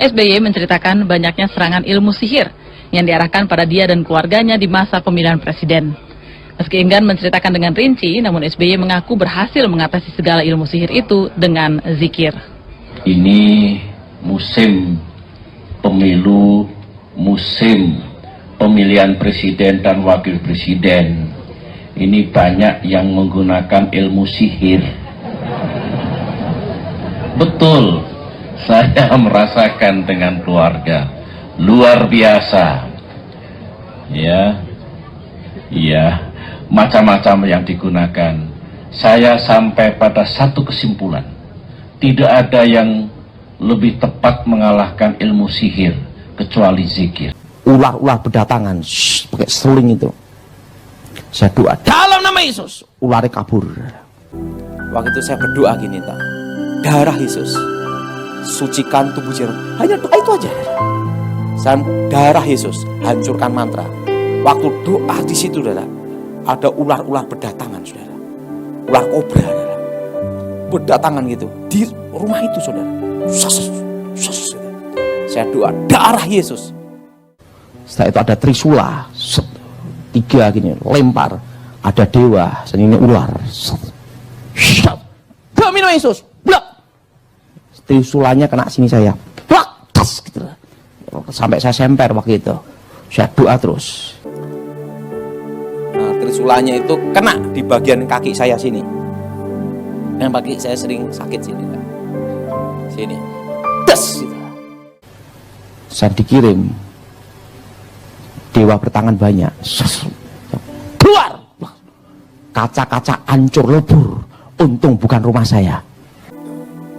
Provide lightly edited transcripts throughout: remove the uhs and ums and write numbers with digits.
SBY menceritakan banyaknya serangan ilmu sihir yang diarahkan pada dia dan keluarganya di masa pemilihan presiden. Meski enggan menceritakan dengan rinci, namun SBY mengaku berhasil mengatasi segala ilmu sihir itu dengan zikir. Ini musim pemilu, musim pemilihan presiden dan wakil presiden. Ini banyak yang menggunakan ilmu sihir. Betul, saya merasakan dengan keluarga. Luar biasa. Ya, macam-macam yang digunakan. Saya sampai pada satu kesimpulan. Tidak ada yang lebih tepat mengalahkan ilmu sihir kecuali zikir. Ular-ular berdatangan, pakai seling itu. Saya doa dalam nama Yesus, ularnya kabur. Waktu itu saya berdoa gini, tak, darah Yesus, sucikan tubuh Jero. Hanya doa itu aja. Darah Yesus, hancurkan mantra. Waktu doa di situ, saudara, ada ular-ular berdatangan, saudara. Ular kobra, saudara, berdatangan gitu di rumah itu, saudara. Saya doa darah Yesus. Setelah itu ada trisula, tiga gini, lempar. Ada dewa, ini ular. Demi nama Yesus, blak. Trisulanya kena sini saya, blak, tas gitu. Sampai saya semper waktu itu. Saya doa terus. Nah, trisulanya itu kena di bagian kaki saya sini. Yang kaki saya sering sakit sini, kan? Sini, das gitu. Saya dikirim. Dewa bertangan banyak. Keluar. Kaca-kaca hancur lebur. Untung bukan rumah saya.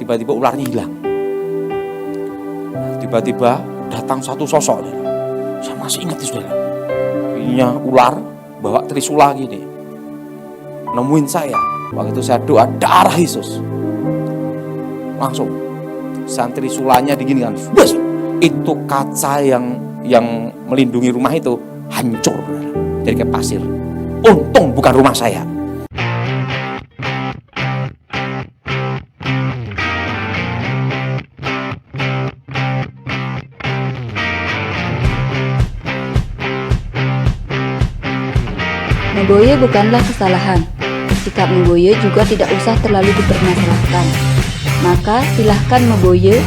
Tiba-tiba ularnya hilang. Tiba-tiba datang satu sosok. Saya masih ingat itu, saudara. Ini ular bawa trisula gini. Nemuin saya. Waktu itu saya doa darah Yesus. Langsung santri sulanya diginikan. Itu kaca yang melindungi rumah itu hancur dari kayak pasir. Untung bukan rumah saya. Meboye bukanlah kesalahan. Sikap Meboye juga tidak usah terlalu dipermasalahkan. Maka silahkan Meboye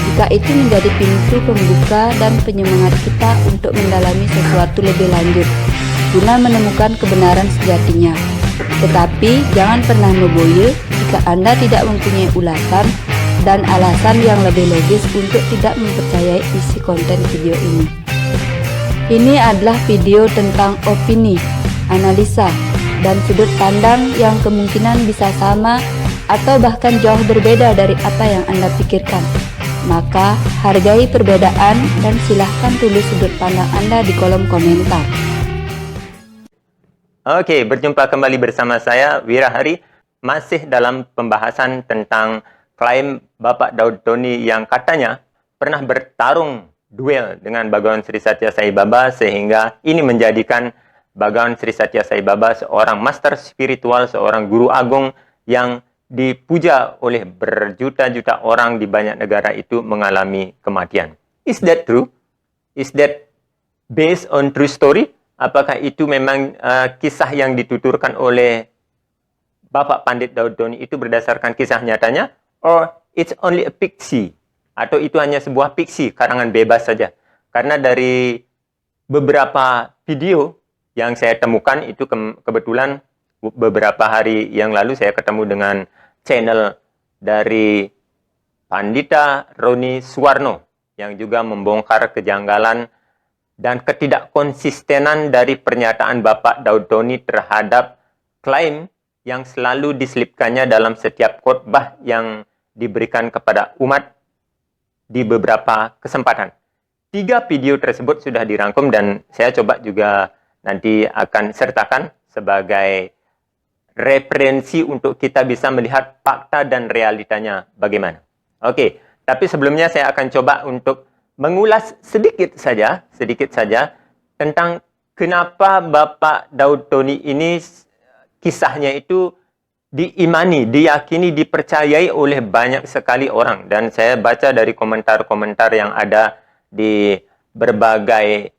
jika itu menjadi pintu pembuka dan penyemangat kita untuk mendalami sesuatu lebih lanjut guna menemukan kebenaran sejatinya. Tetapi jangan pernah Meboye jika Anda tidak mempunyai ulasan dan alasan yang lebih logis untuk tidak mempercayai isi konten video ini. Ini adalah video tentang opini, analisa, dan sudut pandang yang kemungkinan bisa sama atau bahkan jauh berbeda dari apa yang Anda pikirkan. Maka hargai perbedaan dan silahkan tulis sudut pandang Anda di kolom komentar. Oke, berjumpa kembali bersama saya, Wira Hari, masih dalam pembahasan tentang klaim Bapak Daud Tony yang katanya pernah bertarung duel dengan Bhagawan Sri Satya Sai Baba, sehingga ini menjadikan Bhagawan Sri Satya Sai Baba seorang master spiritual, seorang guru agung yang dipuja oleh berjuta-juta orang di banyak negara itu mengalami kematian. Is that true? Is that based on true story? Apakah itu memang kisah yang dituturkan oleh Bapak Pandit Daud Tony itu berdasarkan kisah nyatanya? Or it's only a fiction? Atau itu hanya sebuah fiksi, karangan bebas saja? Karena dari beberapa video yang saya temukan itu kebetulan beberapa hari yang lalu saya ketemu dengan channel dari Pandita Roni Suwarno yang juga membongkar kejanggalan dan ketidakkonsistenan dari pernyataan Bapak Daud Tony terhadap klaim yang selalu diselipkannya dalam setiap khotbah yang diberikan kepada umat di beberapa kesempatan. 3 video tersebut sudah dirangkum dan saya coba juga nanti akan sertakan sebagai referensi untuk kita bisa melihat fakta dan realitanya bagaimana. Oke, tapi sebelumnya saya akan coba untuk mengulas sedikit saja tentang kenapa Bapak Daud Tony ini kisahnya itu diimani, diyakini, dipercayai oleh banyak sekali orang. Dan saya baca dari komentar-komentar yang ada di berbagai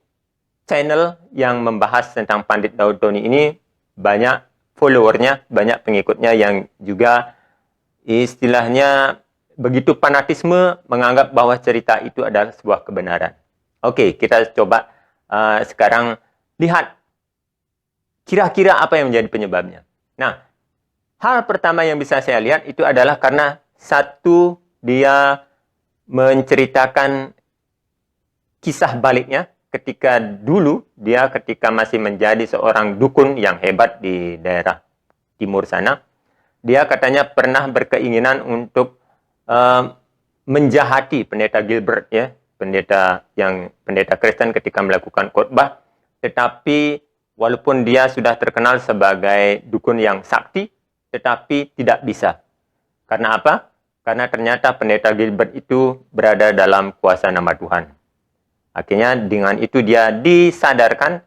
channel yang membahas tentang Pandit Daud Tony ini, banyak followernya, banyak pengikutnya yang juga istilahnya begitu fanatisme menganggap bahwa cerita itu adalah sebuah kebenaran. Oke, kita coba sekarang lihat kira-kira apa yang menjadi penyebabnya. Nah, hal pertama yang bisa saya lihat itu adalah karena satu, dia menceritakan kisah baliknya ketika dulu dia ketika masih menjadi seorang dukun yang hebat di daerah timur sana. Dia katanya pernah berkeinginan untuk menjahati pendeta Gilbert, ya, pendeta Kristen ketika melakukan khotbah. Tetapi walaupun dia sudah terkenal sebagai dukun yang sakti, tetapi tidak bisa. Karena apa? Karena ternyata pendeta Gilbert itu berada dalam kuasa nama Tuhan. Akhirnya dengan itu dia disadarkan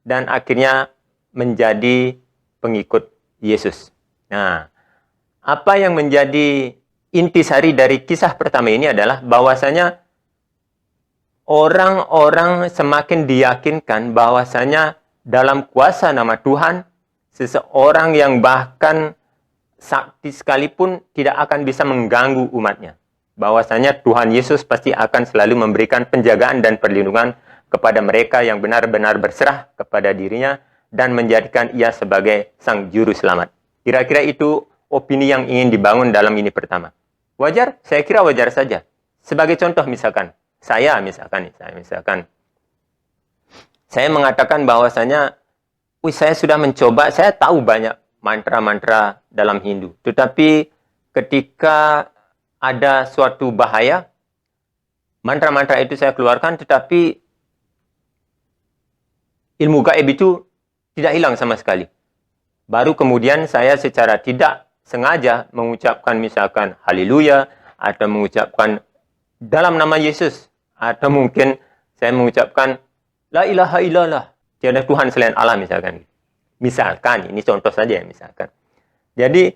dan akhirnya menjadi pengikut Yesus. Nah, apa yang menjadi intisari dari kisah pertama ini adalah bahwasanya orang-orang semakin diyakinkan bahwasanya dalam kuasa nama Tuhan, seseorang yang bahkan sakti sekalipun tidak akan bisa mengganggu umatnya. Bahwasanya Tuhan Yesus pasti akan selalu memberikan penjagaan dan perlindungan kepada mereka yang benar-benar berserah kepada dirinya dan menjadikan ia sebagai sang juru selamat. Kira-kira itu opini yang ingin dibangun dalam ini pertama. Wajar? Saya kira wajar saja. Sebagai contoh misalkan, saya mengatakan bahwasanya, saya sudah mencoba, saya tahu banyak mantra-mantra dalam Hindu. Tetapi ketika ada suatu bahaya, mantra-mantra itu saya keluarkan, tetapi ilmu gaib itu tidak hilang sama sekali. Baru kemudian saya secara tidak sengaja mengucapkan misalkan haleluya, atau mengucapkan dalam nama Yesus, atau mungkin saya mengucapkan la ilaha illallah, tiada Tuhan selain Allah misalkan. Misalkan, ini contoh saja ya misalkan. Jadi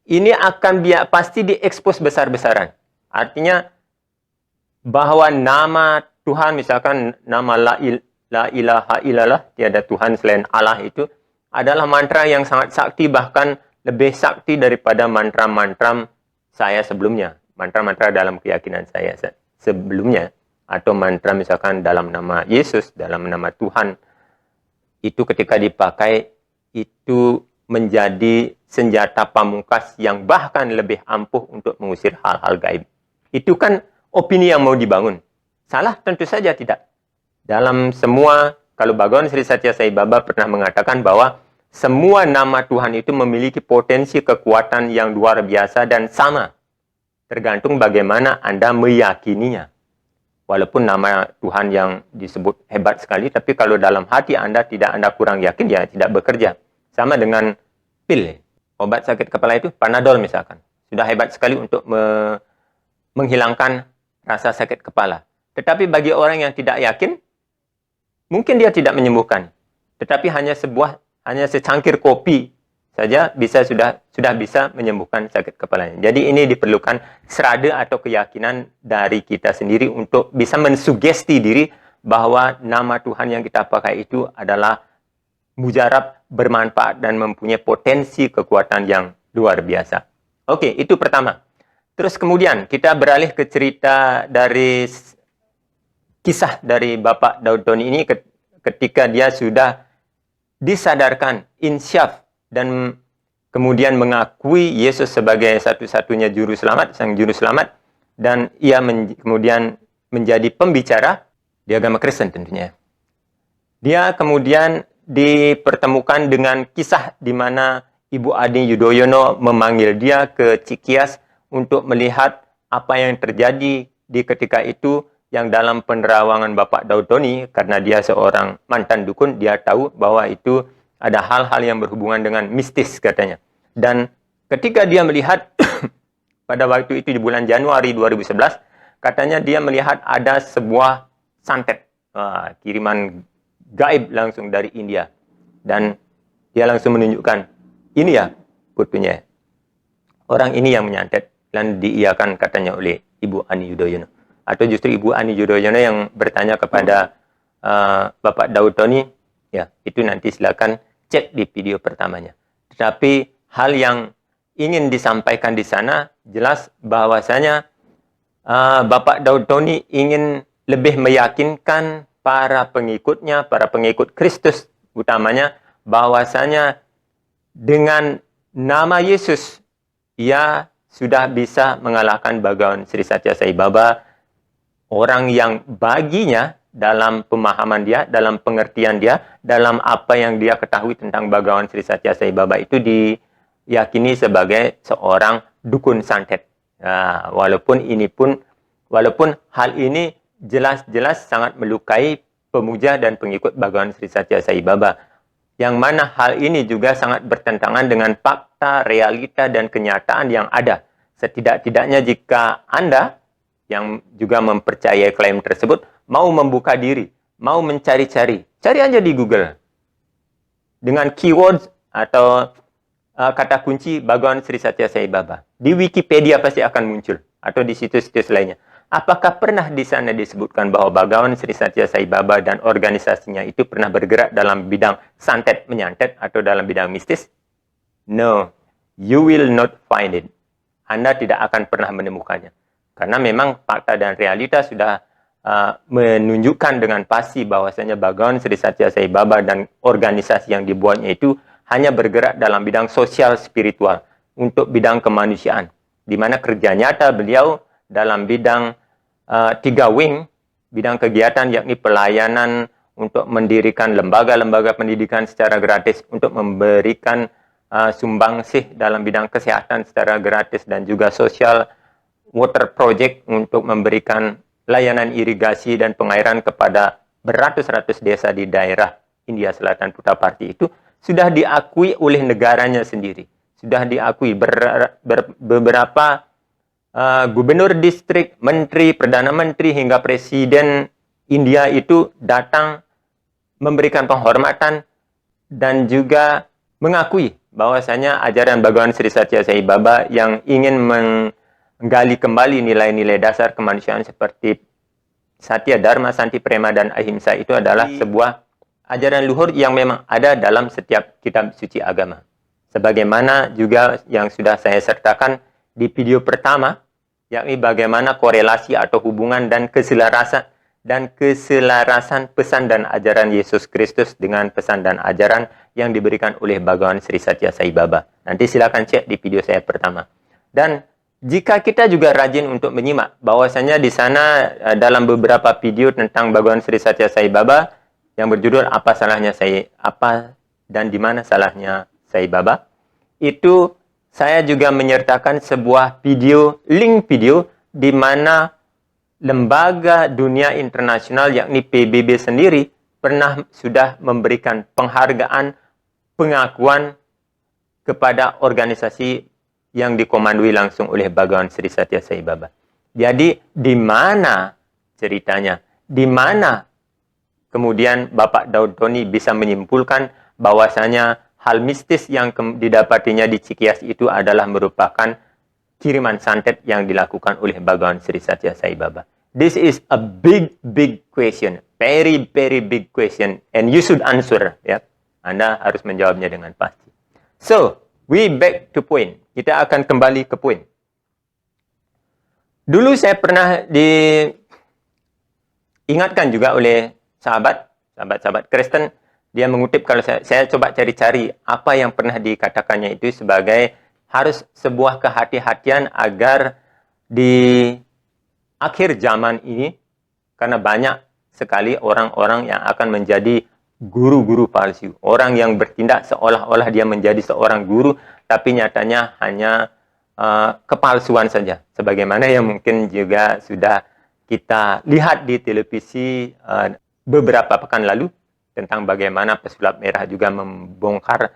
ini akan pasti diekspos besar-besaran. Artinya bahwa nama Tuhan misalkan nama la ilaha illallah, tiada Tuhan selain Allah itu adalah mantra yang sangat sakti, bahkan lebih sakti daripada mantra-mantra saya sebelumnya. Mantra-mantra dalam keyakinan saya sebelumnya. Atau mantra misalkan dalam nama Yesus, dalam nama Tuhan. Itu ketika dipakai, itu menjadi senjata pamungkas yang bahkan lebih ampuh untuk mengusir hal-hal gaib. Itu kan opini yang mau dibangun. Salah? Tentu saja tidak. Dalam semua, kalau Bhagawan Sri Satya Sai Baba pernah mengatakan bahwa semua nama Tuhan itu memiliki potensi kekuatan yang luar biasa dan sama. Tergantung bagaimana Anda meyakininya. Walaupun nama Tuhan yang disebut hebat sekali, tapi kalau dalam hati Anda kurang yakin, ya tidak bekerja. Sama dengan pil, obat sakit kepala itu, Panadol misalkan. Sudah hebat sekali untuk menghilangkan rasa sakit kepala. Tetapi bagi orang yang tidak yakin, mungkin dia tidak menyembuhkan. Tetapi hanya secangkir kopi saja sudah bisa menyembuhkan sakit kepalanya. Jadi ini diperlukan serada atau keyakinan dari kita sendiri untuk bisa mensugesti diri bahwa nama Tuhan yang kita pakai itu adalah mujarab, bermanfaat, dan mempunyai potensi kekuatan yang luar biasa. Oke, itu pertama. Terus kemudian kita beralih ke cerita dari kisah dari Bapak Daud Tony ini ketika dia sudah disadarkan, insyaf, dan kemudian mengakui Yesus sebagai satu-satunya juru selamat, sang juru selamat, dan ia kemudian menjadi pembicara di agama Kristen tentunya. Dia kemudian dipertemukan dengan kisah di mana Ibu Adi Yudhoyono memanggil dia ke Cikias untuk melihat apa yang terjadi di ketika itu, yang dalam penerawangan Bapak Daud Tony, karena dia seorang mantan dukun, dia tahu bahwa itu ada hal-hal yang berhubungan dengan mistis katanya. Dan ketika dia melihat pada waktu itu di bulan Januari 2011, katanya dia melihat ada sebuah santet, kiriman gaib langsung dari India. Dan dia langsung menunjukkan, ini ya fotonya. orang ini yang menyantet dan diiyakan katanya oleh Ibu Ani Yudhoyono. Atau justru Ibu Ani Yudhoyono yang bertanya kepada Bapak Daud Tony, ya itu nanti silakan cek di video pertamanya. Tetapi hal yang ingin disampaikan di sana jelas bahwasanya Bapak Daud Tony ingin lebih meyakinkan para pengikutnya, para pengikut Kristus utamanya, bahwasanya dengan nama Yesus ia sudah bisa mengalahkan Bhagawan Sri Satya Sai Baba, orang yang baginya dalam pemahaman dia, dalam pengertian dia, dalam apa yang dia ketahui tentang Bhagawan Sri Satya Sai Baba itu diyakini sebagai seorang dukun santet. Nah, walaupun hal ini jelas-jelas sangat melukai pemuja dan pengikut Bhagawan Sri Satya Sai Baba, yang mana hal ini juga sangat bertentangan dengan fakta, realita, dan kenyataan yang ada. Setidak-tidaknya jika Anda yang juga mempercayai klaim tersebut mau membuka diri, mau mencari-cari, cari aja di Google dengan keywords atau kata kunci Bhagawan Sri Satya Sai Baba. Di Wikipedia pasti akan muncul, atau di situs-situs lainnya. Apakah pernah di sana disebutkan bahwa Bhagawan Sri Satya Sai Baba dan organisasinya itu pernah bergerak dalam bidang santet menyantet atau dalam bidang mistis? No, you will not find it. Anda tidak akan pernah menemukannya. Karena memang fakta dan realita sudah menunjukkan dengan pasti bahwasanya Bhagawan Sri Satya Sai Baba dan organisasi yang dibuatnya itu hanya bergerak dalam bidang sosial spiritual untuk bidang kemanusiaan, di mana kerja nyata beliau dalam bidang 3 wing, bidang kegiatan yakni pelayanan untuk mendirikan lembaga-lembaga pendidikan secara gratis, untuk memberikan sumbangsih dalam bidang kesehatan secara gratis, dan juga social water project untuk memberikan layanan irigasi dan pengairan kepada beratus-ratus desa di daerah India Selatan Puttaparthi. Itu sudah diakui oleh negaranya sendiri. Sudah diakui beberapa gubernur distrik, menteri, perdana menteri, hingga presiden India itu datang memberikan penghormatan dan juga mengakui bahwasanya ajaran Bhagawan Sri Satya Sai Baba yang ingin menggali kembali nilai-nilai dasar kemanusiaan seperti Satya, Dharma, Santi, Prema, dan Ahimsa itu adalah sebuah ajaran luhur yang memang ada dalam setiap kitab suci agama. Sebagaimana juga yang sudah saya sertakan di video pertama, yakni bagaimana korelasi atau hubungan dan keselarasan pesan dan ajaran Yesus Kristus dengan pesan dan ajaran yang diberikan oleh Bhagawan Sri Satya Sai Baba. Nanti silakan cek di video saya pertama. Dan jika kita juga rajin untuk menyimak bahwasanya di sana dalam beberapa video tentang Bhagawan Sri Satya Sai Baba yang berjudul apa dan di mana salahnya Sai Baba, itu saya juga menyertakan sebuah video, link video di mana lembaga dunia internasional yakni PBB sendiri sudah memberikan penghargaan, pengakuan kepada organisasi yang dikomandoi langsung oleh Bhagawan Sri Satya Sai Baba. Jadi di mana ceritanya? Di mana kemudian Bapak Daud Tony bisa menyimpulkan bahwasanya hal mistis yang didapatinya di Cikias itu adalah merupakan kiriman santet yang dilakukan oleh Bhagawan Sri Satya Sai Baba? This is a big question, very big question, and you should answer. Ya, Anda harus menjawabnya dengan pasti. So, we back to point. Kita akan kembali ke poin. Dulu saya pernah diingatkan juga oleh sahabat Kristen. Dia mengutip, kalau saya coba cari-cari apa yang pernah dikatakannya itu sebagai harus sebuah kehati-hatian agar di akhir zaman ini, karena banyak sekali orang-orang yang akan menjadi guru-guru palsu. Orang yang bertindak seolah-olah dia menjadi seorang guru, tapi nyatanya hanya kepalsuan saja. Sebagaimana yang mungkin juga sudah kita lihat di televisi beberapa pekan lalu, tentang bagaimana pesulap merah juga membongkar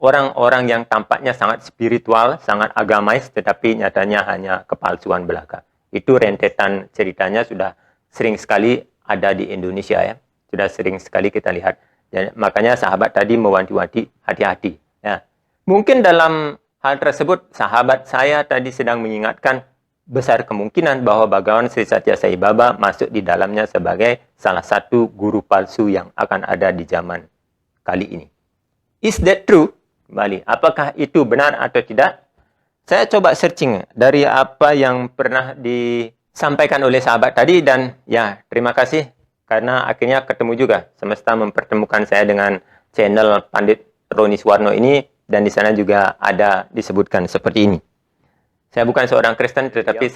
orang-orang yang tampaknya sangat spiritual, sangat agamais, tetapi nyatanya hanya kepalsuan belaka. Itu rentetan ceritanya sudah sering sekali ada di Indonesia, ya. Sudah sering sekali kita lihat. Dan makanya sahabat tadi mewanti-wanti hati-hati. Ya. Mungkin dalam hal tersebut, sahabat saya tadi sedang mengingatkan besar kemungkinan bahwa Bhagawan Sri Satya Sai Baba masuk di dalamnya sebagai salah satu guru palsu yang akan ada di zaman kali ini. Is that true? Kembali, apakah itu benar atau tidak? Saya coba searching dari apa yang pernah disampaikan oleh sahabat tadi, dan ya, terima kasih karena akhirnya ketemu juga. Semesta mempertemukan saya dengan channel Pandit Roni Suwarno ini, dan di sana juga ada disebutkan seperti ini. Saya bukan seorang Kristen, tetapi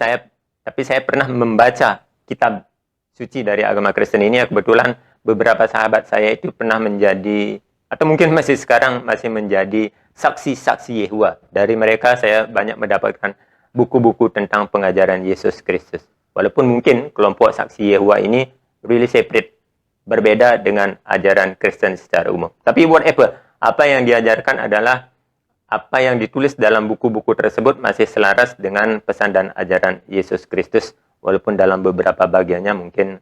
saya pernah membaca kitab suci dari agama Kristen ini. Kebetulan beberapa sahabat saya itu pernah menjadi, atau mungkin masih sekarang masih menjadi saksi-saksi Yehova. Dari mereka saya banyak mendapatkan buku-buku tentang pengajaran Yesus Kristus. Walaupun mungkin kelompok saksi Yehova ini really separate, berbeda dengan ajaran Kristen secara umum. Tapi whatever, apa yang diajarkan adalah apa yang ditulis dalam buku-buku tersebut masih selaras dengan pesan dan ajaran Yesus Kristus, walaupun dalam beberapa bagiannya mungkin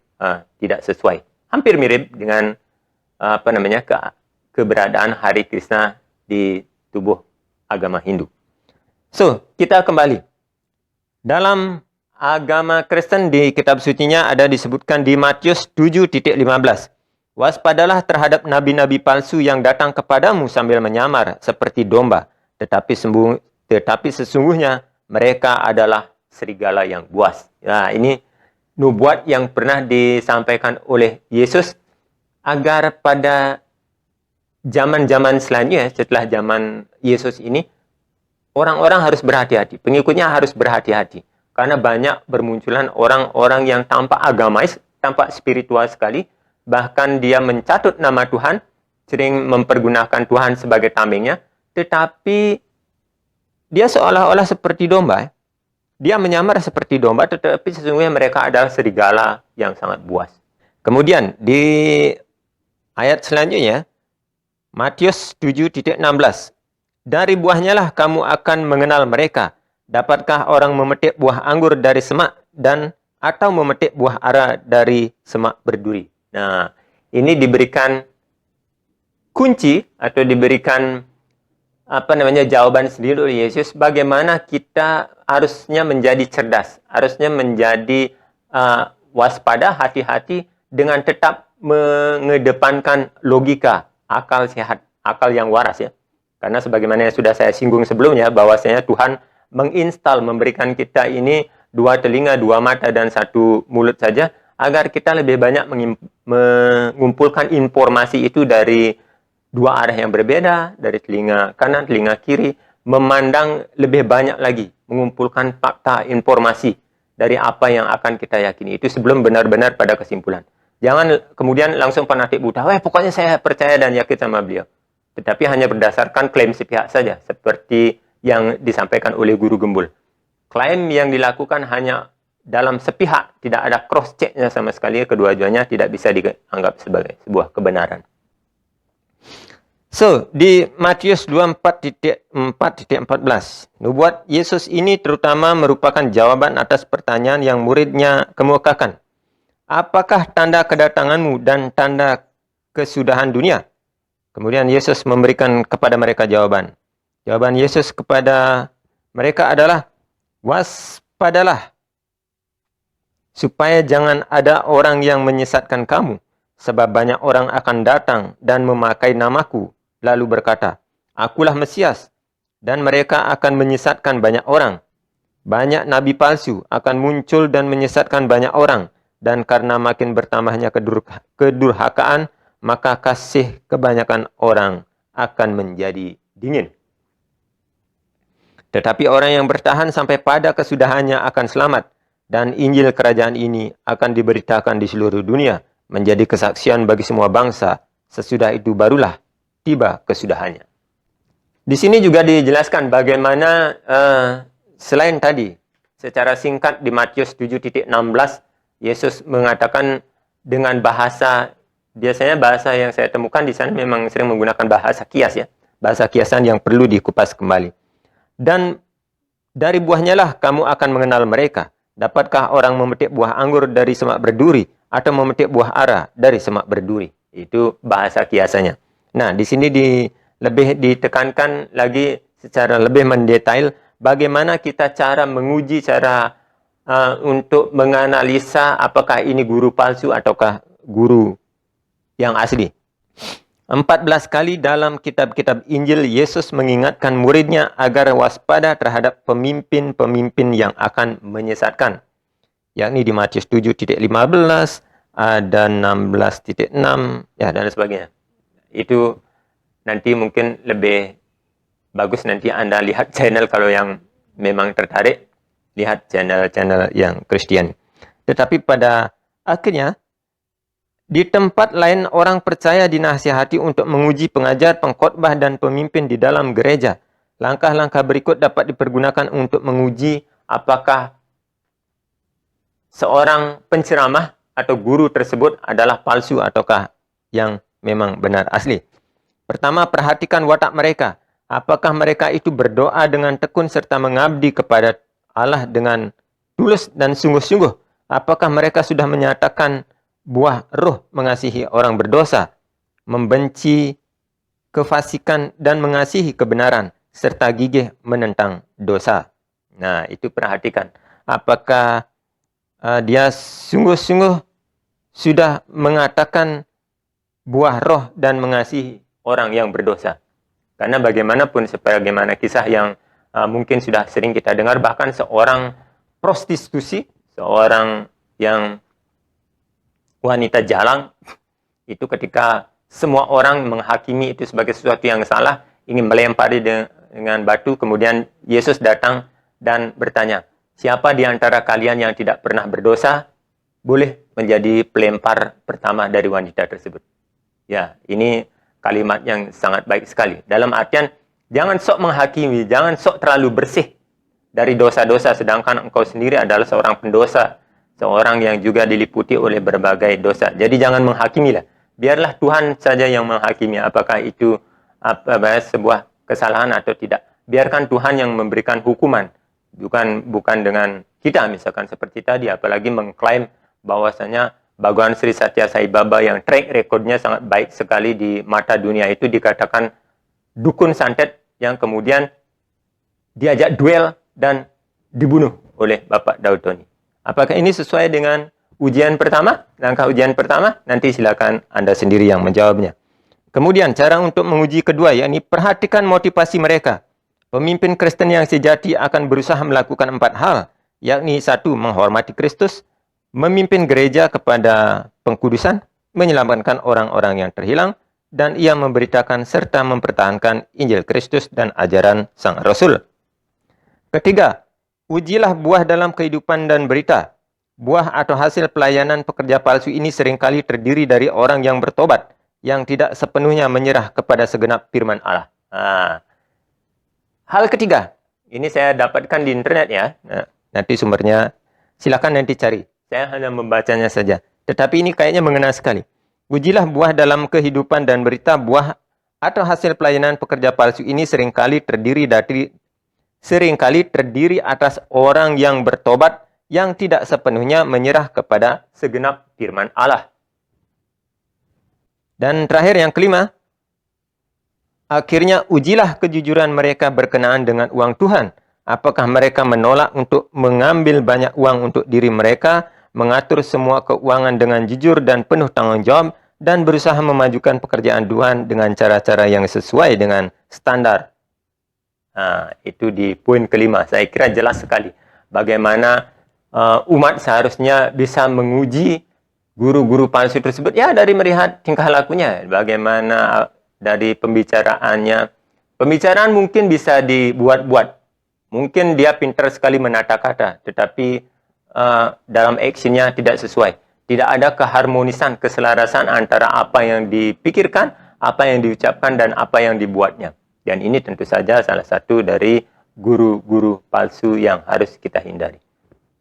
tidak sesuai. Hampir mirip dengan keberadaan Hari Krishna di tubuh agama Hindu. So, kita kembali. Dalam agama Kristen di kitab sucinya ada disebutkan di Matius 7:15. Waspadalah terhadap nabi-nabi palsu yang datang kepadamu sambil menyamar seperti domba, tetapi sesungguhnya mereka adalah serigala yang buas. Nah, ini nubuat yang pernah disampaikan oleh Yesus agar pada zaman-zaman selanjutnya, setelah zaman Yesus ini, orang-orang harus berhati-hati, pengikutnya harus berhati-hati. Karena banyak bermunculan orang-orang yang tampak agamais, tampak spiritual sekali, bahkan dia mencatut nama Tuhan, sering mempergunakan Tuhan sebagai tamengnya, tetapi dia seolah-olah seperti domba. Dia menyamar seperti domba, tetapi sesungguhnya mereka adalah serigala yang sangat buas. Kemudian di ayat selanjutnya, Matius 7:16. Dari buahnya lah kamu akan mengenal mereka. Dapatkah orang memetik buah anggur dari semak atau memetik buah ara dari semak berduri? Nah, ini diberikan kunci atau diberikan jawaban sendiri oleh Yesus bagaimana kita harusnya menjadi cerdas, harusnya menjadi waspada, hati-hati dengan tetap mengedepankan logika, akal sehat, akal yang waras ya. Karena sebagaimana yang sudah saya singgung sebelumnya, bahwasanya Tuhan memberikan kita ini 2 telinga, 2 mata, dan 1 mulut saja, agar kita lebih banyak mengumpulkan informasi itu dari 2 arah yang berbeda, dari telinga kanan, telinga kiri, memandang lebih banyak lagi, mengumpulkan fakta, informasi dari apa yang akan kita yakini itu sebelum benar-benar pada kesimpulan. Jangan kemudian langsung fanatik buta, pokoknya saya percaya dan yakin sama beliau. Tetapi hanya berdasarkan klaim sepihak saja, seperti yang disampaikan oleh Guru Gembul. Klaim yang dilakukan hanya dalam sepihak, tidak ada cross-check-nya sama sekali, kedua-duanya tidak bisa dianggap sebagai sebuah kebenaran. So, di Matius 24:14, nubuat Yesus ini terutama merupakan jawaban atas pertanyaan yang muridnya kemukakan. Apakah tanda kedatanganmu dan tanda kesudahan dunia? Kemudian Yesus memberikan kepada mereka jawaban. Jawaban Yesus kepada mereka adalah, waspadalah, supaya jangan ada orang yang menyesatkan kamu, sebab banyak orang akan datang dan memakai namaku, lalu berkata, akulah Mesias, dan mereka akan menyesatkan banyak orang. Banyak nabi palsu akan muncul dan menyesatkan banyak orang, dan karena makin bertambahnya kedurhakaan, maka kasih kebanyakan orang akan menjadi dingin. Tetapi orang yang bertahan sampai pada kesudahannya akan selamat, dan Injil kerajaan ini akan diberitakan di seluruh dunia, menjadi kesaksian bagi semua bangsa. Sesudah itu barulah tiba kesudahannya. Di sini juga dijelaskan bagaimana selain tadi, secara singkat di Matius 7:16, Yesus mengatakan dengan bahasa, biasanya bahasa yang saya temukan di sana memang sering menggunakan bahasa kias ya, bahasa kiasan yang perlu dikupas kembali. Dan dari buahnya lah kamu akan mengenal mereka. Dapatkah orang memetik buah anggur dari semak berduri atau memetik buah ara dari semak berduri? Itu bahasa kiasannya. Nah, di sini lebih ditekankan lagi secara lebih mendetail bagaimana kita cara menguji, cara untuk menganalisa apakah ini guru palsu ataukah guru yang asli. 14 kali dalam kitab-kitab Injil, Yesus mengingatkan muridnya agar waspada terhadap pemimpin-pemimpin yang akan menyesatkan. Yakni di Matius 7.15, ada 16.6, ya, dan sebagainya. Itu nanti mungkin lebih bagus nanti Anda lihat channel kalau yang memang tertarik, lihat channel-channel yang Kristen. Tetapi pada akhirnya, di tempat lain orang percaya dinasihati untuk menguji pengajar, pengkhotbah, dan pemimpin di dalam gereja. Langkah-langkah berikut dapat dipergunakan untuk menguji apakah seorang penceramah atau guru tersebut adalah palsu ataukah yang memang benar asli. Pertama, perhatikan watak mereka. Apakah mereka itu berdoa dengan tekun serta mengabdi kepada Allah dengan tulus dan sungguh-sungguh? Apakah mereka sudah menyatakan buah roh mengasihi orang berdosa, membenci kefasikan dan mengasihi kebenaran, serta gigih menentang dosa? Nah, itu perhatikan. Apakah dia sungguh-sungguh sudah mengatakan buah roh dan mengasihi orang yang berdosa? Karena bagaimanapun, sebagaimana kisah yang mungkin sudah sering kita dengar, bahkan seorang prostitusi, seorang yang wanita jalang, itu ketika semua orang menghakimi itu sebagai sesuatu yang salah, ingin melempari dengan batu, kemudian Yesus datang dan bertanya, siapa di antara kalian yang tidak pernah berdosa, boleh menjadi pelempar pertama dari wanita tersebut. Ya, ini kalimat yang sangat baik sekali. Dalam artian, jangan sok menghakimi, jangan sok terlalu bersih dari dosa-dosa, sedangkan engkau sendiri adalah seorang pendosa, seorang yang juga diliputi oleh berbagai dosa. Jadi jangan menghakimilah. Biarlah Tuhan saja yang menghakimi apakah itu sebuah kesalahan atau tidak. Biarkan Tuhan yang memberikan hukuman. Bukan dengan kita misalkan seperti tadi, apalagi mengklaim bahwasanya Bhagawan Sri Satya Sai Baba yang track recordnya sangat baik sekali di mata dunia itu dikatakan dukun santet yang kemudian diajak duel dan dibunuh oleh Bapak Daud Tony. Apakah ini sesuai dengan ujian pertama? Langkah ujian pertama? Nanti silakan Anda sendiri yang menjawabnya. Kemudian cara untuk menguji kedua, yakni perhatikan motivasi mereka. Pemimpin Kristen yang sejati akan berusaha melakukan 4 hal, yakni 1. Menghormati Kristus, memimpin gereja kepada pengkudusan, menyelamatkan orang-orang yang terhilang, dan ia memberitakan serta mempertahankan Injil Kristus dan ajaran Sang Rasul. Ketiga, ujilah buah dalam kehidupan dan berita. Buah atau hasil pelayanan pekerja palsu ini seringkali terdiri dari orang yang bertobat, yang tidak sepenuhnya menyerah kepada segenap firman Allah. Hal ketiga, ini saya dapatkan di internet ya. Nah, nanti sumbernya silakan nanti cari. Saya hanya membacanya saja. Tetapi ini kayaknya mengena sekali. Ujilah buah dalam kehidupan dan berita. Buah atau hasil pelayanan pekerja palsu ini seringkali terdiri atas orang yang bertobat yang tidak sepenuhnya menyerah kepada segenap firman Allah. Dan terakhir yang kelima, akhirnya ujilah kejujuran mereka berkenaan dengan uang Tuhan. Apakah mereka menolak untuk mengambil banyak uang untuk diri mereka, mengatur semua keuangan dengan jujur dan penuh tanggung jawab, dan berusaha memajukan pekerjaan Tuhan dengan cara-cara yang sesuai dengan standar. Itu di poin kelima. Saya kira jelas sekali bagaimana umat seharusnya bisa menguji guru-guru palsu tersebut. Ya, dari melihat tingkah lakunya, bagaimana dari pembicaraannya. Pembicaraan mungkin bisa dibuat-buat. Mungkin dia pintar sekali menata kata, tetapi dalam actionnya tidak sesuai. Tidak ada keharmonisan, keselarasan antara apa yang dipikirkan, apa yang diucapkan, dan apa yang dibuatnya. Dan ini tentu saja salah satu dari guru-guru palsu yang harus kita hindari.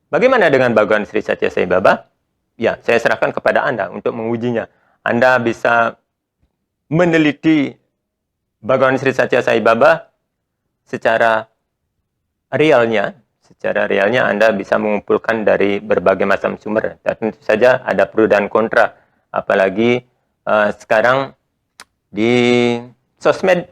Bagaimana dengan Bhagawan Sri Satya Sai Baba? Ya, saya serahkan kepada Anda untuk mengujinya. Anda bisa meneliti Bhagawan Sri Satya Sai Baba secara realnya. Secara realnya Anda bisa mengumpulkan dari berbagai macam sumber. Dan tentu saja ada pro dan kontra. Apalagi sekarang di sosmed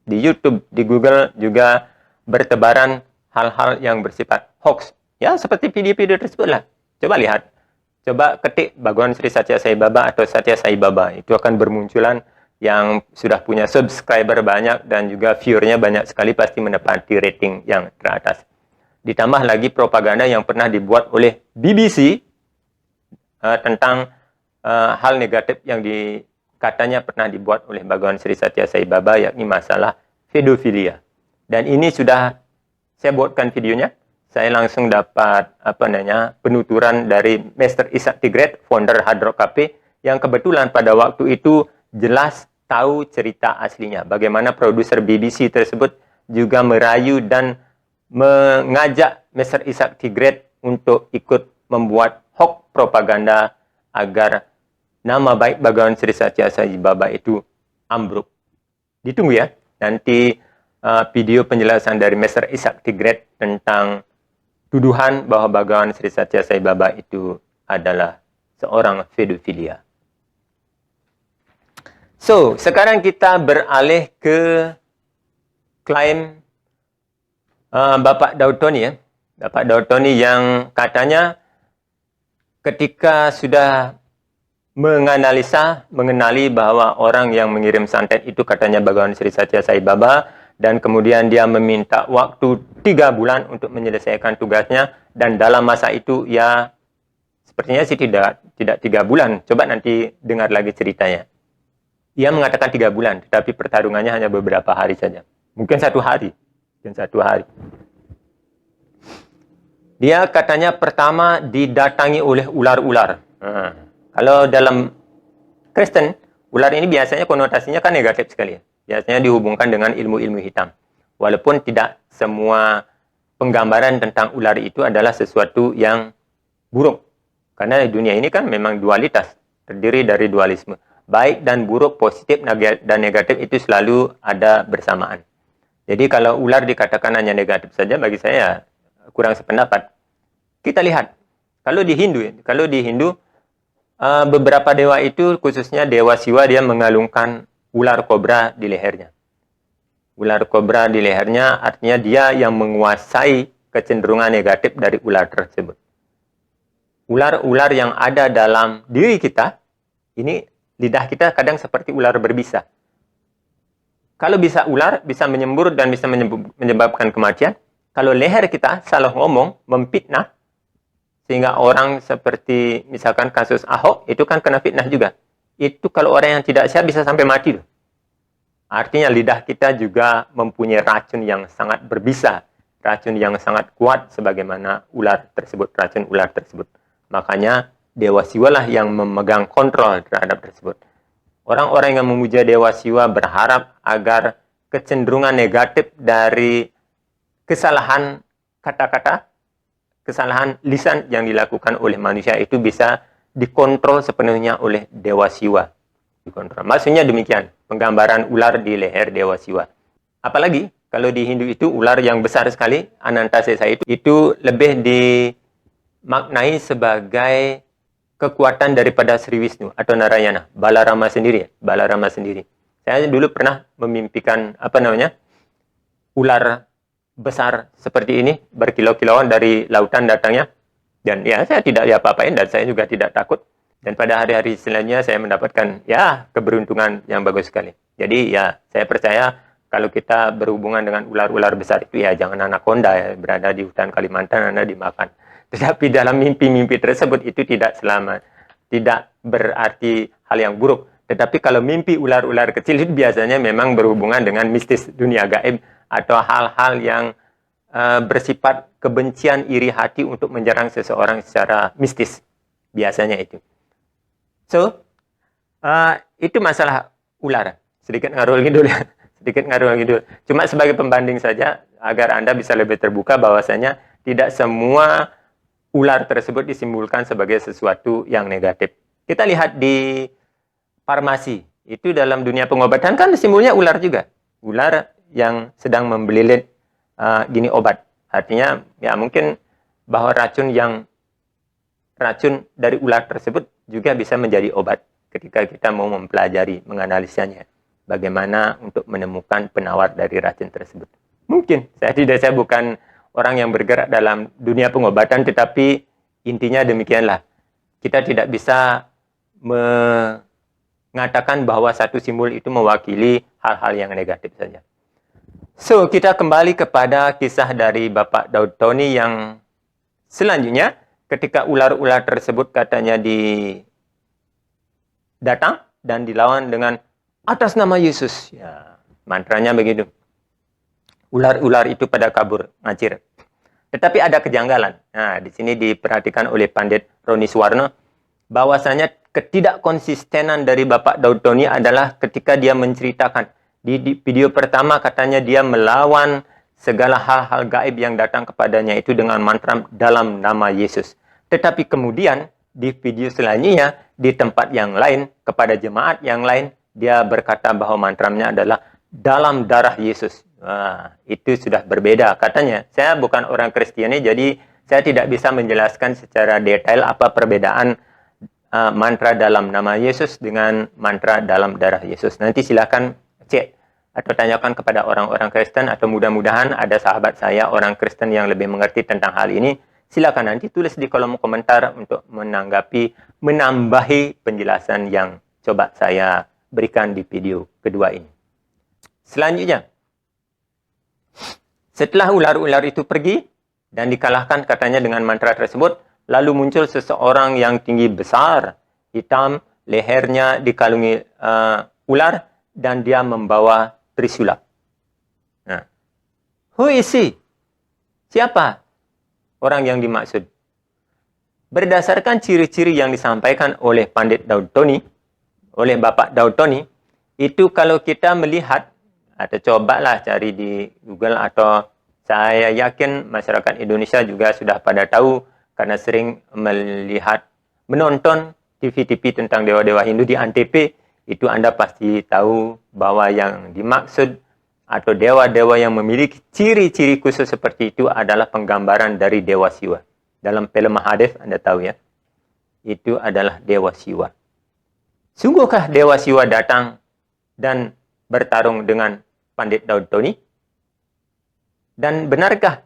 di YouTube, di Google juga bertebaran hal-hal yang bersifat hoax. Ya, seperti video-video tersebut lah. Coba lihat. Coba ketik Bhagawan Sri Satya Sai Baba atau Satya Sai Baba. Itu akan bermunculan yang sudah punya subscriber banyak dan juga viewernya banyak sekali, pasti menepati rating yang teratas. Ditambah lagi propaganda yang pernah dibuat oleh BBC tentang hal negatif yang katanya pernah dibuat oleh Bhagawan Sri Satya Sai Baba, yakni masalah pedofilia. Dan ini sudah saya buatkan videonya. Saya langsung dapat penuturan dari Mr. Ishak Tigret, founder Hard Rock Cafe, yang kebetulan pada waktu itu jelas tahu cerita aslinya. Bagaimana produser BBC tersebut juga merayu dan mengajak Mr. Ishak Tigret untuk ikut membuat hoax propaganda agar nama baik Bhagawan Sri Satya Sai Baba itu ambruk. Ditunggu ya, nanti video penjelasan dari Mr. Ishak Tigret tentang tuduhan bahwa Bhagawan Sri Satya Sai Baba itu adalah seorang pedofilia. So, sekarang kita beralih ke klaim Bapak Daud Tony ya. Bapak Daud Tony yang katanya ketika sudah mengenali bahwa orang yang mengirim santet itu katanya Bhagawan Sri Satya Sai Baba, dan kemudian dia meminta waktu 3 bulan untuk menyelesaikan tugasnya, dan dalam masa itu ya sepertinya sih tidak 3 bulan. Coba nanti dengar lagi ceritanya. Ia mengatakan 3 bulan, tetapi pertarungannya hanya beberapa hari saja. Mungkin 1 hari. Dia katanya pertama didatangi oleh ular-ular. Kalau dalam Kristen, ular ini biasanya konotasinya kan negatif sekali. Biasanya dihubungkan dengan ilmu-ilmu hitam. Walaupun tidak semua penggambaran tentang ular itu adalah sesuatu yang buruk. Karena dunia ini kan memang dualitas, terdiri dari dualisme. Baik dan buruk, positif dan negatif itu selalu ada bersamaan. Jadi kalau ular dikatakan hanya negatif saja, bagi saya kurang sependapat. Kita lihat, kalau di Hindu, beberapa dewa itu, khususnya Dewa Siwa, dia mengalungkan ular kobra di lehernya. Ular kobra di lehernya artinya dia yang menguasai kecenderungan negatif dari ular tersebut. Ular-ular yang ada dalam diri kita, ini lidah kita kadang seperti ular berbisa. Kalau bisa ular, bisa menyembur dan bisa menyebabkan kematian. Kalau leher kita salah ngomong, memfitnah, sehingga orang seperti misalkan kasus Ahok, itu kan kena fitnah juga. Itu kalau orang yang tidak sehat bisa sampai mati loh. Artinya lidah kita juga mempunyai racun yang sangat berbisa. Racun yang sangat kuat sebagaimana racun ular tersebut. Makanya Dewa Siwa lah yang memegang kontrol terhadap tersebut. Orang-orang yang memuja Dewa Siwa berharap agar kecenderungan negatif dari kesalahan kata-kata, kesalahan lisan yang dilakukan oleh manusia itu bisa dikontrol sepenuhnya oleh Dewa Siwa. Dikontrol. Maksudnya demikian, penggambaran ular di leher Dewa Siwa. Apalagi kalau di Hindu itu ular yang besar sekali, Anantasesa itu lebih dimaknai sebagai kekuatan daripada Sri Wisnu atau Narayana, Balarama sendiri. Saya dulu pernah memimpikan ular besar seperti ini, berkilau-kilauan dari lautan datangnya, dan ya saya tidak diapa-apain dan saya juga tidak takut. Dan pada hari-hari selanjutnya saya mendapatkan ya keberuntungan yang bagus sekali. Jadi ya saya percaya kalau kita berhubungan dengan ular-ular besar itu ya jangan anaconda ya, berada di hutan Kalimantan Anda dimakan. Tetapi dalam mimpi-mimpi tersebut itu tidak berarti hal yang buruk. Tetapi kalau mimpi ular-ular kecil itu biasanya memang berhubungan dengan mistis dunia gaib, atau hal-hal yang bersifat kebencian, iri hati untuk menyerang seseorang secara mistis. Biasanya itu. So, itu masalah ular. Sedikit ngaruh ngidul. Cuma sebagai pembanding saja, agar Anda bisa lebih terbuka bahwasanya tidak semua ular tersebut disimbolkan sebagai sesuatu yang negatif. Kita lihat di farmasi. Itu dalam dunia pengobatan kan simbolnya ular juga. Ular yang sedang membelilit gini obat. Artinya ya mungkin bahwa racun dari ular tersebut juga bisa menjadi obat ketika kita mau mempelajari, menganalisanya. bagaimana untuk menemukan penawar dari racun tersebut. Mungkin, saya bukan orang yang bergerak dalam dunia pengobatan, tetapi intinya demikianlah. Kita tidak bisa mengatakan bahwa satu simbol itu mewakili hal-hal yang negatif saja. So, kita kembali kepada kisah dari Bapak Daud Tony yang selanjutnya, ketika ular-ular tersebut katanya datang dan dilawan dengan atas nama Yesus. Ya, mantranya begitu. Ular-ular itu pada kabur, ngacir. Tetapi ada kejanggalan. Nah, di sini diperhatikan oleh Pandit Roni Suwarno bahwasanya ketidakkonsistenan dari Bapak Daud Tony adalah ketika dia menceritakan di video pertama katanya dia melawan segala hal-hal gaib yang datang kepadanya itu dengan mantra dalam nama Yesus. Tetapi kemudian di video selanjutnya di tempat yang lain kepada jemaat yang lain dia berkata bahwa mantranya adalah dalam darah Yesus. Wah, itu sudah berbeda katanya. Saya bukan orang Kristiani, jadi saya tidak bisa menjelaskan secara detail apa perbedaan mantra dalam nama Yesus dengan mantra dalam darah Yesus. Nanti silakan cek atau tanyakan kepada orang-orang Kristen, atau mudah-mudahan ada sahabat saya orang Kristen yang lebih mengerti tentang hal ini. Silakan nanti tulis di kolom komentar untuk menambahi penjelasan yang coba saya berikan di video kedua ini. Selanjutnya, setelah ular-ular itu pergi dan dikalahkan katanya dengan mantra tersebut, lalu muncul seseorang yang tinggi besar, hitam, lehernya dikalungi ular, dan dia membawa trisula. Nah, who is he? Siapa orang yang dimaksud? Berdasarkan ciri-ciri yang disampaikan oleh Pandit Daud Tony, oleh Bapak Daud Tony, itu kalau kita melihat, atau cobalah cari di Google, atau saya yakin masyarakat Indonesia juga sudah pada tahu karena sering menonton TV-TV tentang dewa-dewa Hindu di Antv, itu Anda pasti tahu bahwa yang dimaksud atau dewa-dewa yang memiliki ciri-ciri khusus seperti itu adalah penggambaran dari Dewa Siwa. Dalam film Mahadev Anda tahu ya, itu adalah Dewa Siwa. Sungguhkah Dewa Siwa datang dan bertarung dengan Pandit Daud Tony? Dan benarkah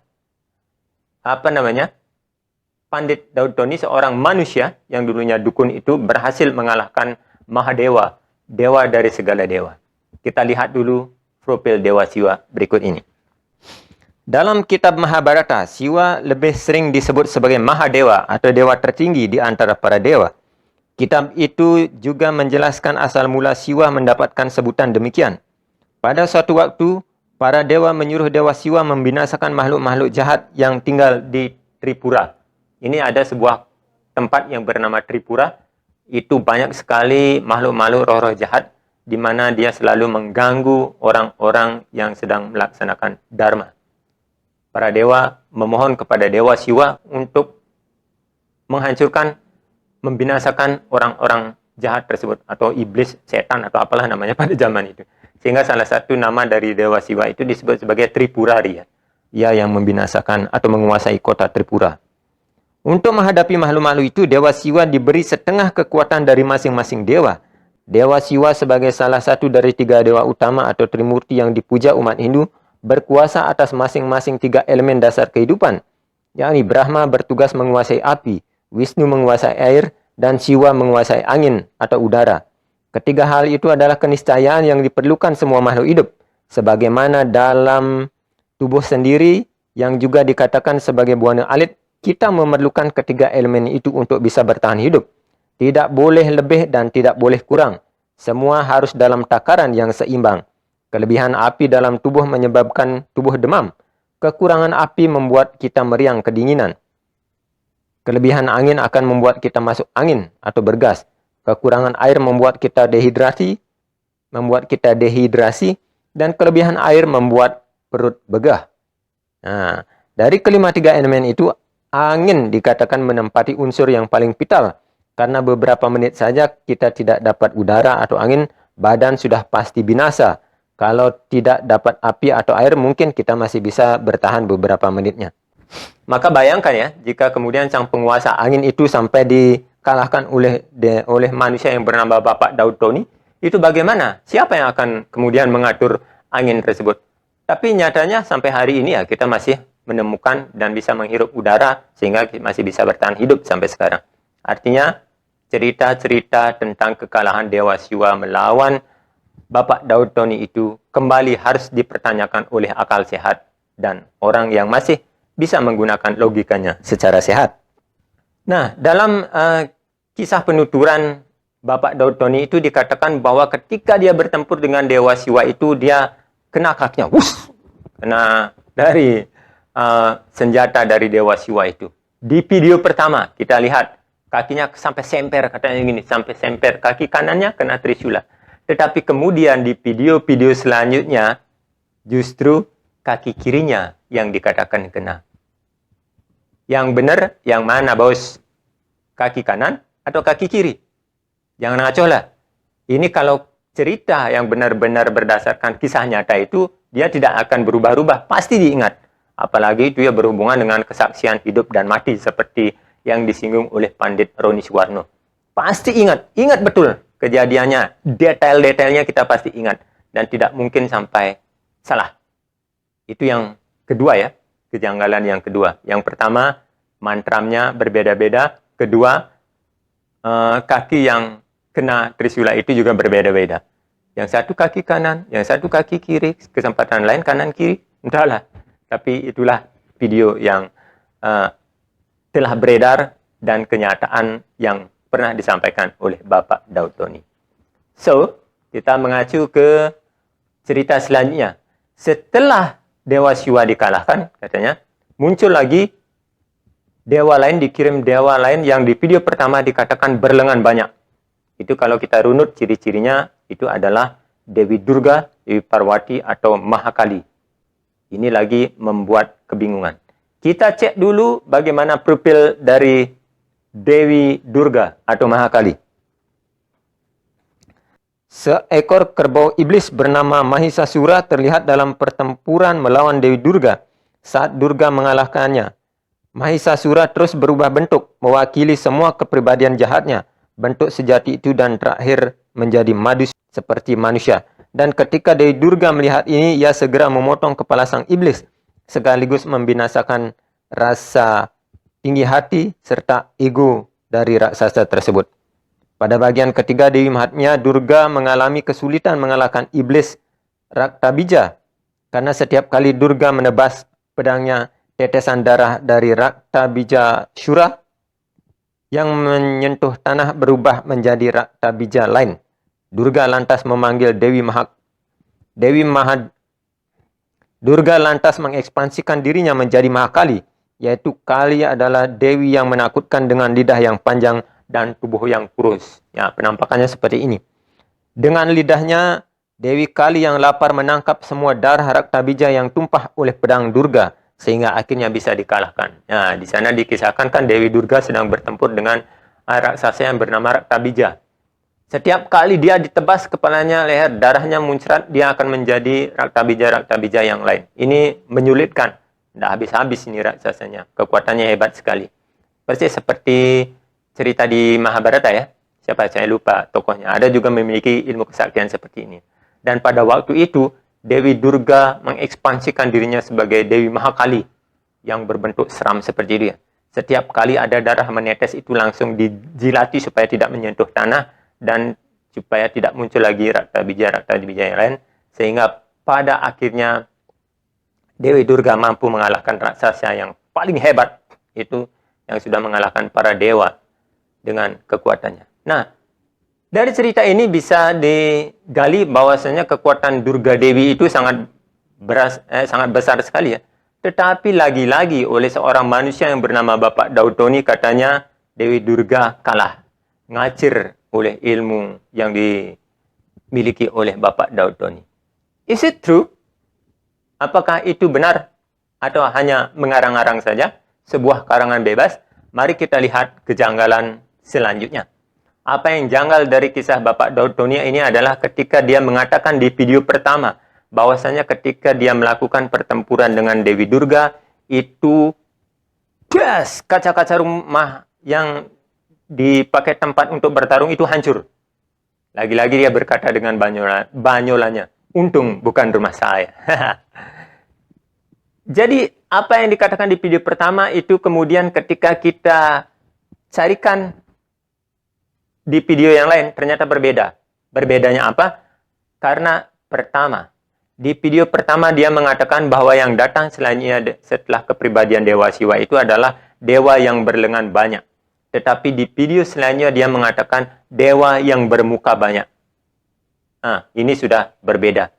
Pandit Daud Tony, seorang manusia yang dulunya dukun itu, berhasil mengalahkan Mahadewa, dewa dari segala dewa? Kita lihat dulu profil Dewa Siwa berikut ini. Dalam kitab Mahabharata, Siwa lebih sering disebut sebagai Mahadewa atau dewa tertinggi di antara para dewa. Kitab itu juga menjelaskan asal mula Siwa mendapatkan sebutan demikian. Pada suatu waktu, para dewa menyuruh Dewa Siwa membinasakan makhluk-makhluk jahat yang tinggal di Tripura. Ini ada sebuah tempat yang bernama Tripura. Itu banyak sekali makhluk-makhluk roh-roh jahat, di mana dia selalu mengganggu orang-orang yang sedang melaksanakan dharma. Para dewa memohon kepada Dewa Siwa untuk menghancurkan, membinasakan orang-orang jahat tersebut, atau iblis, setan, atau apalah namanya pada zaman itu. Sehingga salah satu nama dari Dewa Siwa itu disebut sebagai Tripurari, ya. Ia yang membinasakan atau menguasai kota Tripura. Untuk menghadapi makhluk-makhluk itu, Dewa Siwa diberi setengah kekuatan dari masing-masing dewa. Dewa Siwa sebagai salah satu dari 3 dewa utama atau Trimurti yang dipuja umat Hindu, berkuasa atas masing-masing 3 elemen dasar kehidupan, yakni Brahma bertugas menguasai api, Wisnu menguasai air, dan Siwa menguasai angin atau udara. Ketiga hal itu adalah keniscayaan yang diperlukan semua makhluk hidup. Sebagaimana dalam tubuh sendiri yang juga dikatakan sebagai buana alit, kita memerlukan ketiga elemen itu untuk bisa bertahan hidup. Tidak boleh lebih dan tidak boleh kurang. Semua harus dalam takaran yang seimbang. Kelebihan api dalam tubuh menyebabkan tubuh demam. Kekurangan api membuat kita meriang kedinginan. Kelebihan angin akan membuat kita masuk angin atau bergas. Kekurangan air membuat kita dehidrasi, dan kelebihan air membuat perut begah. Nah, dari kelima 3 elemen itu, angin dikatakan menempati unsur yang paling vital. Karena beberapa menit saja kita tidak dapat udara atau angin, badan sudah pasti binasa. Kalau tidak dapat api atau air, mungkin kita masih bisa bertahan beberapa menitnya. Maka bayangkan ya, jika kemudian sang penguasa angin itu sampai dikalahkan oleh manusia yang bernama Bapak Daud Tony, itu bagaimana? Siapa yang akan kemudian mengatur angin tersebut? Tapi nyatanya sampai hari ini ya kita masih menemukan dan bisa menghirup udara sehingga masih bisa bertahan hidup sampai sekarang. Artinya cerita-cerita tentang kekalahan Dewa Siwa melawan Bapak Daud Tony itu kembali harus dipertanyakan oleh akal sehat dan orang yang masih bisa menggunakan logikanya secara sehat. Nah, dalam kisah penuturan Bapak Daud Tony itu dikatakan bahwa ketika dia bertempur dengan Dewa Siwa itu dia kena kakinya, kena dari senjata dari Dewa Siwa itu. Di video pertama kita lihat kakinya sampai semper, katanya gini, sampai semper, kaki kanannya kena trisula. Tetapi kemudian di video-video selanjutnya justru kaki kirinya yang dikatakan kena. Yang benar yang mana, bos? Kaki kanan atau kaki kiri? Jangan ngaco lah. Ini kalau cerita yang benar-benar berdasarkan kisah nyata itu, dia tidak akan berubah-ubah, pasti diingat. Apalagi itu ya berhubungan dengan kesaksian hidup dan mati seperti yang disinggung oleh Pandit Roni Suwarno. Pasti ingat betul kejadiannya, detail-detailnya kita pasti ingat dan tidak mungkin sampai salah. Itu yang kedua ya, kejanggalan yang kedua. Yang pertama, mantramnya berbeda-beda. Kedua, kaki yang kena trisula itu juga berbeda-beda. Yang satu kaki kanan, yang satu kaki kiri, kesempatan lain kanan kiri, entahlah. Tapi itulah video yang telah beredar dan kenyataan yang pernah disampaikan oleh Bapak Daud Tony. So, kita mengacu ke cerita selanjutnya. Setelah Dewa Siwa dikalahkan, katanya, muncul lagi dewa lain, dikirim dewa lain yang di video pertama dikatakan berlengan banyak. Itu kalau kita runut ciri-cirinya, itu adalah Dewi Durga, Dewi Parwati, atau Mahakali. Ini lagi membuat kebingungan. Kita cek dulu bagaimana profil dari Dewi Durga atau Mahakali. Seekor kerbau iblis bernama Mahisasura terlihat dalam pertempuran melawan Dewi Durga. Saat Durga mengalahkannya, Mahisasura terus berubah bentuk, mewakili semua kepribadian jahatnya. Bentuk sejati itu dan terakhir menjadi madus seperti manusia. Dan ketika Dewi Durga melihat ini, ia segera memotong kepala sang iblis, sekaligus membinasakan rasa tinggi hati serta ego dari raksasa tersebut. Pada bagian ketiga Dewi Mahatmya, Durga mengalami kesulitan mengalahkan iblis Raktabija. Karena setiap kali Durga menebas pedangnya, tetesan darah dari Raktabija Shura yang menyentuh tanah berubah menjadi Raktabija lain. Durga lantas memanggil Durga lantas mengekspansikan dirinya menjadi Mahakali, yaitu Kali adalah dewi yang menakutkan dengan lidah yang panjang dan tubuh yang kurus. Ya, penampakannya seperti ini. Dengan lidahnya, Dewi Kali yang lapar menangkap semua darah Raktabija yang tumpah oleh pedang Durga, sehingga akhirnya bisa dikalahkan. Nah, di sana dikisahkan kan Dewi Durga sedang bertempur dengan raksasa yang bernama Raktabija. Setiap kali dia ditebas kepalanya, leher, darahnya muncrat, dia akan menjadi Raktabija yang lain. Ini menyulitkan. Tidak habis-habis ini raksasanya. Kekuatannya hebat sekali. Persis seperti cerita di Mahabharata ya. Siapa saya lupa tokohnya. Ada juga memiliki ilmu kesaktian seperti ini. Dan pada waktu itu, Dewi Durga mengekspansikan dirinya sebagai Dewi Mahakali yang berbentuk seram seperti dia. Setiap kali ada darah menetes itu langsung dijilati supaya tidak menyentuh tanah dan supaya tidak muncul lagi Raktabija yang lain, sehingga pada akhirnya Dewi Durga mampu mengalahkan raksasa yang paling hebat, itu yang sudah mengalahkan para dewa dengan kekuatannya. Nah, dari cerita ini bisa digali bahwasanya kekuatan Durga Dewi itu sangat besar sekali ya. Tetapi lagi-lagi oleh seorang manusia yang bernama Bapak Daud Tony, katanya Dewi Durga kalah, ngacir oleh ilmu yang dimiliki oleh Bapak Daud Tony. Is it true? Apakah itu benar atau hanya mengarang-arang saja? Sebuah karangan bebas? Mari kita lihat kejanggalan selanjutnya. Apa yang janggal dari kisah Bapak Daud Tony ini adalah ketika dia mengatakan di video pertama bahwasanya ketika dia melakukan pertempuran dengan Dewi Durga, itu kaca-kaca rumah yang dipakai tempat untuk bertarung itu hancur. Lagi-lagi dia berkata dengan banyolanya, untung bukan rumah saya. Jadi apa yang dikatakan di video pertama itu kemudian ketika kita carikan di video yang lain ternyata berbeda. Berbedanya apa? Karena pertama, di video pertama dia mengatakan bahwa yang datang selanjutnya setelah kepribadian Dewa Siwa itu adalah dewa yang berlengan banyak. Tetapi di video selanjutnya dia mengatakan dewa yang bermuka banyak. Nah, ini sudah berbeda.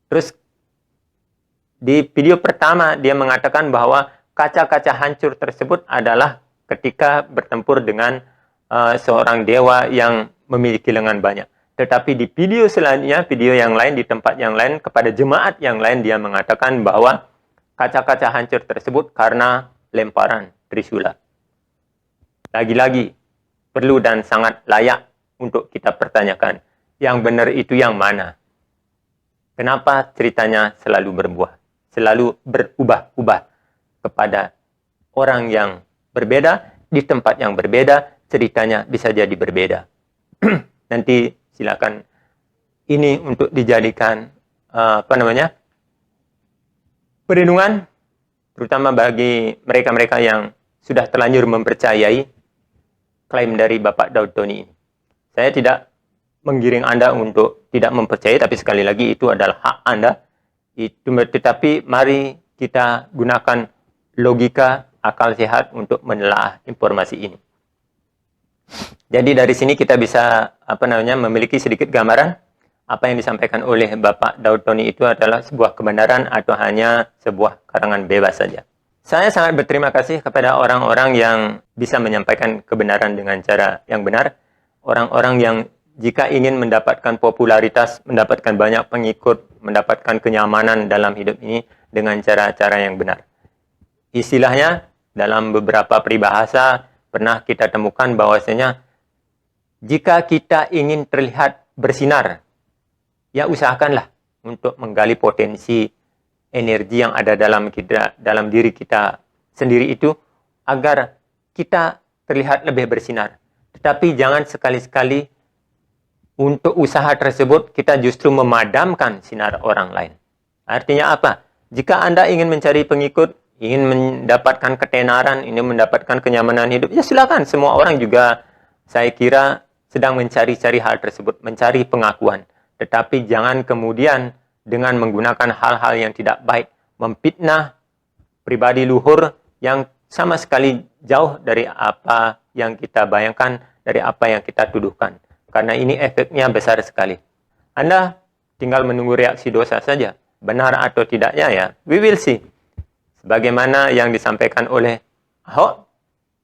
Terus di video pertama dia mengatakan bahwa kaca-kaca hancur tersebut adalah ketika bertempur dengan seorang dewa yang memiliki lengan banyak. Tetapi di video selanjutnya, video yang lain di tempat yang lain, kepada jemaat yang lain dia mengatakan bahwa kaca-kaca hancur tersebut karena lemparan Trisula. Lagi-lagi perlu dan sangat layak untuk kita pertanyakan, yang benar itu yang mana? Kenapa ceritanya selalu berubah-ubah kepada orang yang berbeda, di tempat yang berbeda, ceritanya bisa jadi berbeda. Nanti silakan ini untuk dijadikan perlindungan, terutama bagi mereka-mereka yang sudah terlanjur mempercayai klaim dari Bapak Daud Tony ini. Saya tidak menggiring Anda untuk tidak mempercayai, tapi sekali lagi itu adalah hak Anda. Tetapi mari kita gunakan logika, akal sehat untuk menelaah informasi ini. Jadi dari sini kita bisa memiliki sedikit gambaran apa yang disampaikan oleh Bapak Daud Tony itu adalah sebuah kebenaran atau hanya sebuah karangan bebas saja. Saya sangat berterima kasih kepada orang-orang yang bisa menyampaikan kebenaran dengan cara yang benar. Orang-orang yang jika ingin mendapatkan popularitas, mendapatkan banyak pengikut, mendapatkan kenyamanan dalam hidup ini dengan cara-cara yang benar. Istilahnya, dalam beberapa peribahasa pernah kita temukan bahwasanya jika kita ingin terlihat bersinar, ya usahakanlah untuk menggali potensi energi yang ada dalam diri kita sendiri itu agar kita terlihat lebih bersinar. Tetapi jangan sekali-sekali untuk usaha tersebut kita justru memadamkan sinar orang lain. Artinya apa? Jika Anda ingin mencari pengikut, ingin mendapatkan ketenaran, ingin mendapatkan kenyamanan hidup, ya silakan. Semua orang juga saya kira sedang mencari-cari hal tersebut, mencari pengakuan. Tetapi jangan kemudian dengan menggunakan hal-hal yang tidak baik, memfitnah pribadi luhur yang sama sekali jauh dari apa yang kita bayangkan, dari apa yang kita tuduhkan. Karena ini efeknya besar sekali. Anda tinggal menunggu reaksi dosa saja. Benar atau tidaknya ya, we will see. Sebagaimana yang disampaikan oleh Ahok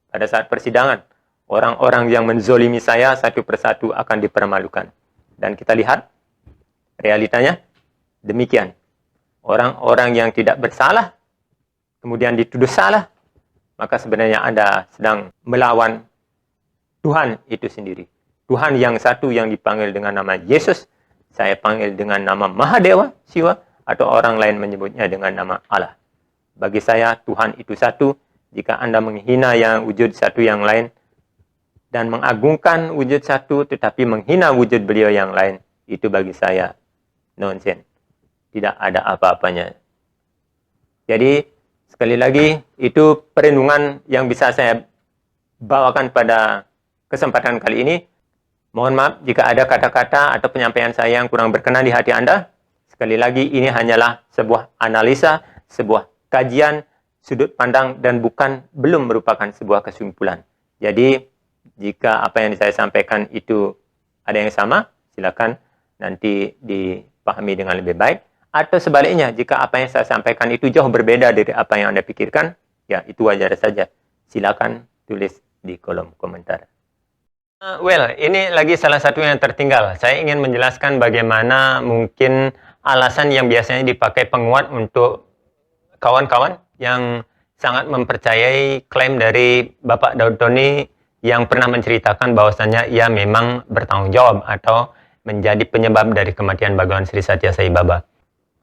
pada saat persidangan. Orang-orang yang menzolimi saya satu persatu akan dipermalukan. Dan kita lihat realitanya demikian. Orang-orang yang tidak bersalah, kemudian dituduh salah, maka sebenarnya Anda sedang melawan Tuhan itu sendiri. Tuhan yang satu yang dipanggil dengan nama Yesus, saya panggil dengan nama Mahadewa, Siwa, atau orang lain menyebutnya dengan nama Allah. Bagi saya, Tuhan itu satu. Jika Anda menghina yang wujud satu yang lain, dan mengagungkan wujud satu, tetapi menghina wujud beliau yang lain, itu bagi saya nonsen. Tidak ada apa-apanya. Jadi, sekali lagi, itu perenungan yang bisa saya bawakan pada kesempatan kali ini. Mohon maaf jika ada kata-kata atau penyampaian saya yang kurang berkenan di hati Anda. Sekali lagi, ini hanyalah sebuah analisa, sebuah kajian, sudut pandang, dan belum merupakan sebuah kesimpulan. Jadi, jika apa yang saya sampaikan itu ada yang sama, silakan nanti dipahami dengan lebih baik. Atau sebaliknya, jika apa yang saya sampaikan itu jauh berbeda dari apa yang Anda pikirkan, ya itu wajar saja. Silakan tulis di kolom komentar. Ini lagi salah satu yang tertinggal. Saya ingin menjelaskan bagaimana mungkin alasan yang biasanya dipakai penguat untuk kawan-kawan yang sangat mempercayai klaim dari Bapak Daud Tony yang pernah menceritakan bahwasannya ia memang bertanggung jawab atau menjadi penyebab dari kematian Bhagawan Sri Satya Sai Baba.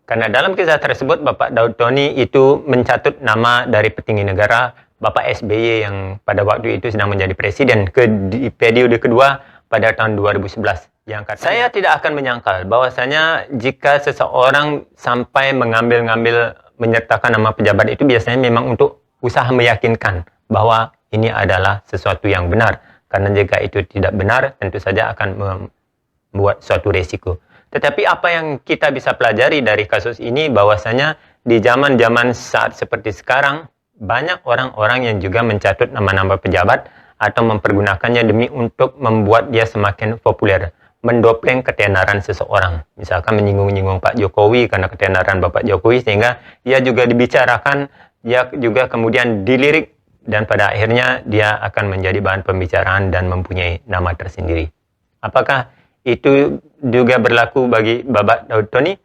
Karena dalam kisah tersebut Bapak Daud Tony itu mencatut nama dari petinggi negara Bapak SBY yang pada waktu itu sedang menjadi presiden di periode kedua pada tahun 2011. yang katanya. Saya tidak akan menyangkal bahwasanya jika seseorang sampai mengambil-ngambil menyertakan nama pejabat itu biasanya memang untuk usaha meyakinkan bahwa ini adalah sesuatu yang benar. Karena jika itu tidak benar, tentu saja akan membuat suatu resiko. Tetapi apa yang kita bisa pelajari dari kasus ini bahwasanya di zaman-zaman saat seperti sekarang, banyak orang-orang yang juga mencatut nama-nama pejabat atau mempergunakannya demi untuk membuat dia semakin populer, mendopleng ketenaran seseorang. Misalkan menyinggung-nyinggung Pak Jokowi karena ketenaran Bapak Jokowi, sehingga ia juga dibicarakan, dia juga kemudian dilirik, dan pada akhirnya dia akan menjadi bahan pembicaraan dan mempunyai nama tersendiri. Apakah itu juga berlaku bagi Bapak Daud Tony?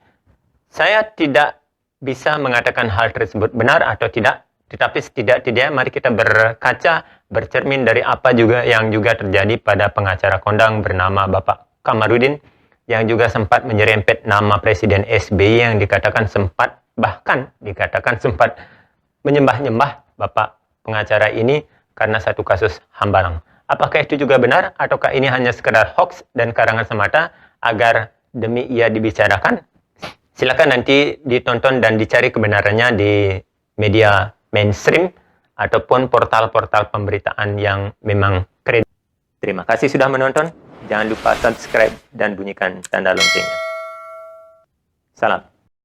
Saya tidak bisa mengatakan hal tersebut benar atau tidak, tetapi setidak-tidaknya mari kita berkaca, bercermin dari apa juga yang juga terjadi pada pengacara kondang bernama Bapak Kamarudin, yang juga sempat menyerempet nama Presiden SBY yang dikatakan sempat, bahkan dikatakan sempat menyembah-nyembah Bapak pengacara ini karena satu kasus Hambalang. Apakah itu juga benar ataukah ini hanya sekedar hoax dan karangan semata agar demi ia dibicarakan? Silakan nanti ditonton dan dicari kebenarannya di media mainstream ataupun portal-portal pemberitaan yang memang kredibel. Terima kasih sudah menonton. Jangan lupa subscribe dan bunyikan tanda loncengnya. Salam.